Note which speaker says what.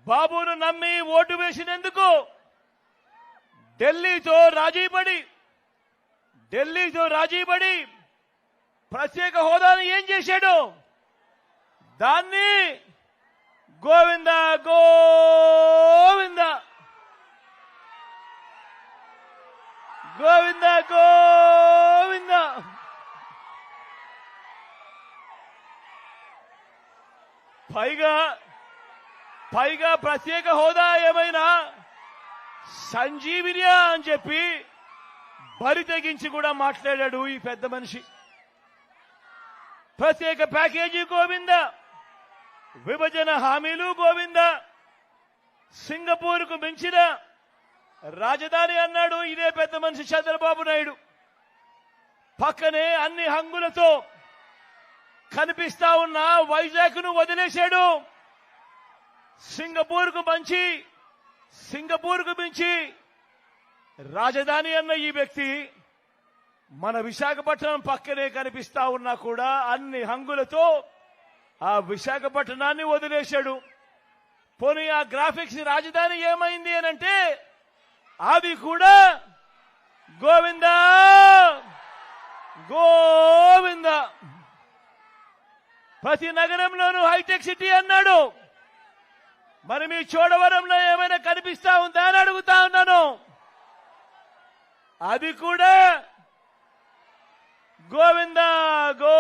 Speaker 1: బాబును నమ్మి ఓటు వేసినందుకు ఢిల్లీతో రాజీపడి ప్రత్యేక హోదాను ఏం చేశాడు? దాన్ని గోవింద గోవింద గోవింద గోవింద పైగా ప్రత్యేక హోదా ఏమైనా సంజీవినియా అని చెప్పి బరి తెగించి కూడా మాట్లాడాడు ఈ పెద్ద మనిషి. ప్రత్యేక ప్యాకేజీ గోవింద, విభజన హామీలు గోవింద, సింగపూర్కు మించిన రాజధాని అన్నాడు ఇదే పెద్ద మనిషి చంద్రబాబు నాయుడు. పక్కనే అన్ని హంగులతో కనిపిస్తా ఉన్న వైజాగ్ ను వదిలేశాడు. సింగపూర్కు మించి రాజధాని అన్న ఈ వ్యక్తి మన విశాఖపట్నం పక్కనే కనిపిస్తా ఉన్నా కూడా అన్ని హంగులతో ఆ విశాఖపట్నాన్ని వదిలేశాడు. పోనీ ఆ గ్రాఫిక్స్ రాజధాని ఏమైంది అనంటే అది కూడా గోవింద గోవింద. ప్రతి నగరంలోనూ హైటెక్ సిటీ అన్నాడు. మరి మీ చోడవరంలో ఏమైనా కనిపిస్తా ఉందా అని అడుగుతా ఉన్నాను. అది కూడా గోవింద గో